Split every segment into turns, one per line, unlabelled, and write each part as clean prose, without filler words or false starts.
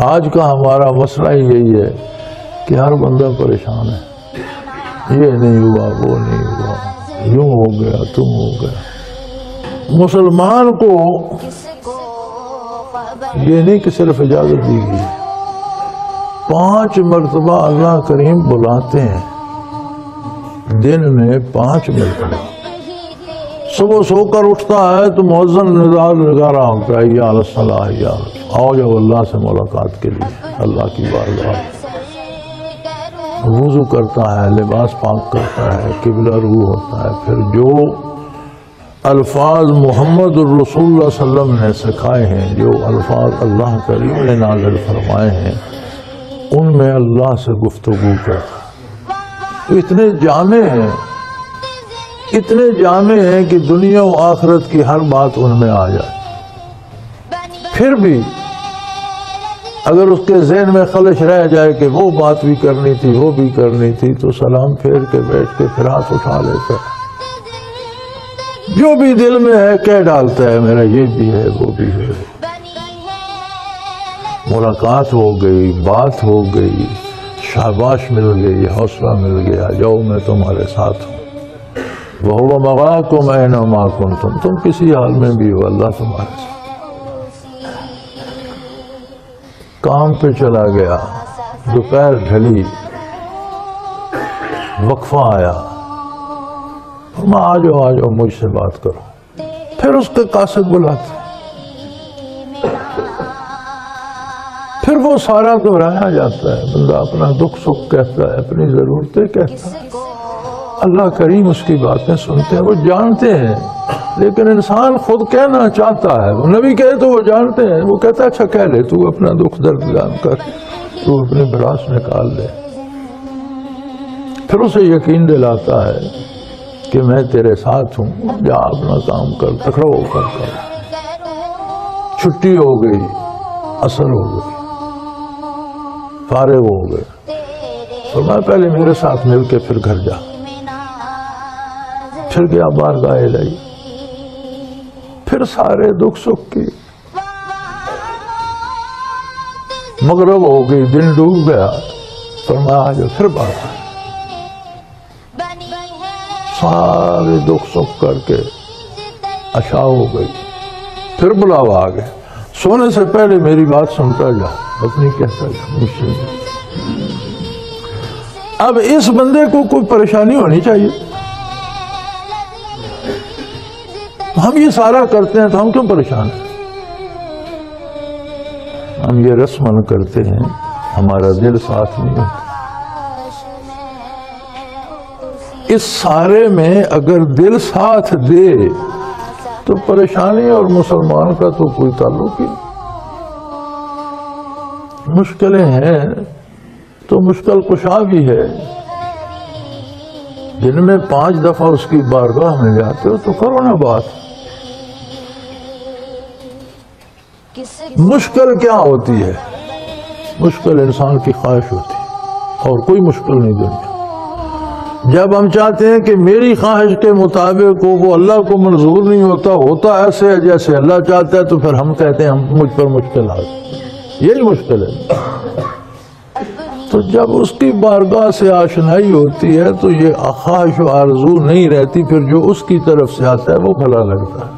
آج کا ہمارا مسئلہ یہی ہے کہ ہر بندہ پریشان ہے، یہ نہیں ہوا، وہ نہیں ہوا، یوں ہو گیا، تم ہو گیا۔ مسلمان کو یہ نہیں کہ صرف اجازت دی گئی، 5 مرتبہ اللہ کریم بلاتے ہیں دن میں، 5 مرتبہ۔ صبح سو کر اٹھتا ہے تو مؤذن ندا لگا رہا ہوتا ہے، یا الصلاۃ، یا آؤ جاؤ اللہ سے ملاقات کے لیے، اللہ کی بارگاہ۔ وضو کرتا ہے، لباس پاک کرتا ہے، قبلہ رو ہوتا ہے، پھر جو الفاظ محمد الرسول اللہ صلی اللہ علیہ وسلم نے سکھائے ہیں، جو الفاظ اللہ کریم نے نازل فرمائے ہیں، ان میں اللہ سے گفتگو کرتا۔ اتنے جامع ہیں، اتنے جامع ہیں کہ دنیا و آخرت کی ہر بات ان میں آ جائے۔ پھر بھی اگر اس کے ذہن میں خلش رہ جائے کہ وہ بات بھی کرنی تھی، وہ بھی کرنی تھی، تو سلام پھیر کے بیٹھ کے پھر ہاتھ اٹھا لیتا ہے، جو بھی دل میں ہے کہہ ڈالتا ہے، میرا یہ بھی ہے، وہ بھی ہے۔ ملاقات ہو گئی، بات ہو گئی، شاباش مل گئی، حوصلہ مل گیا، جاؤ میں تمہارے ساتھ ہوں۔ وَهُوَ مَعَكُمْ أَيْنَمَا كُنتُمْ، تم کسی حال میں بھی ہو، اللہ تمہارے ساتھ۔ کام پہ چلا گیا، دوپہر ڈھلی، وقفہ آیا، میں آ جاؤ مجھ سے بات کرو۔ پھر اس کے قاصد بلاتے، پھر وہ سارا دہرایا جاتا ہے، بندہ اپنا دکھ سکھ کہتا ہے، اپنی ضرورتیں کہتا ہے، اللہ کریم اس کی باتیں سنتے ہیں، وہ جانتے ہیں، لیکن انسان خود کہنا چاہتا ہے، وہ نبی کہے تو وہ جانتے ہیں، وہ کہتا ہے اچھا کہہ لے، تو اپنا دکھ درد جان کر تو اپنے بھڑاس نکال لے۔ پھر اسے یقین دلاتا ہے کہ میں تیرے ساتھ ہوں، جا اپنا کام کر، تکڑا ہو کر۔ چھٹی ہو گئی، عصر ہو گئی، فارغ ہو گئے، فرمایا پہلے میرے ساتھ مل کے پھر گھر جا۔ پھر گیا بارگاہ الہی، پھر سارے دکھ سکھ کی، مغرب ہو گئی، دن ڈوب گیا، فرمایا آجو پھر بارگاہ۔ سارے دکھ سکھ کر کے عشاء ہو گئی، پھر بلاوا آ گیا، سونے سے پہلے میری بات سنتا جا، اپنی کہتا جا مجھ سے۔ اب اس بندے کو کوئی پریشانی ہونی چاہیے، ہم یہ سارا کرتے ہیں تو ہم کیوں پریشان ہیں؟ ہم یہ رسمن کرتے ہیں، ہمارا دل ساتھ نہیں ہوتا۔ اس سارے میں اگر دل ساتھ دے تو پریشانی اور مسلمان کا تو کوئی تعلق ہی نہیں۔ مشکلیں ہیں تو مشکل کشا بھی ہے، دن میں 5 دفعہ اس کی بارگاہ میں جاتے ہو تو کرو نا بات۔ مشکل کیا ہوتی ہے؟ مشکل انسان کی خواہش ہوتی ہے، اور کوئی مشکل نہیں دنیا۔ جب ہم چاہتے ہیں کہ میری خواہش کے مطابق وہ اللہ کو منظور نہیں ہوتا ایسے ہے جیسے اللہ چاہتا ہے، تو پھر ہم کہتے ہیں مجھ پر مشکل آ گئی، یہی مشکل ہے۔ تو جب اس کی بارگاہ سے آشنائی ہوتی ہے تو یہ خواہش و آرزو نہیں رہتی، پھر جو اس کی طرف سے آتا ہے وہ بھلا لگتا ہے۔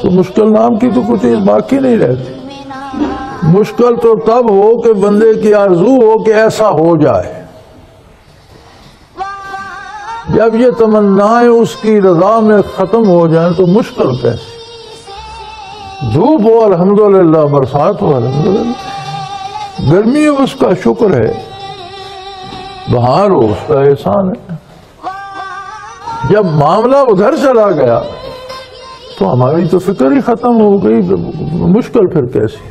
تو مشکل نام کی تو کچھ چیز باقی نہیں رہتی۔ مشکل تو تب ہو کہ بندے کی آرزو ہو کہ ایسا ہو جائے، جب یہ تمنائیں اس کی رضا میں ختم ہو جائیں تو مشکل کیسے؟ دھوپ ہو الحمدللہ، برسات ہو الحمدللہ، گرمی ہو اس کا شکر ہے، بہار ہو اس کا احسان ہے۔ جب معاملہ ادھر چلا گیا تو ہماری تو فکر ہی ختم ہو گئی، مشکل پھر کیسی؟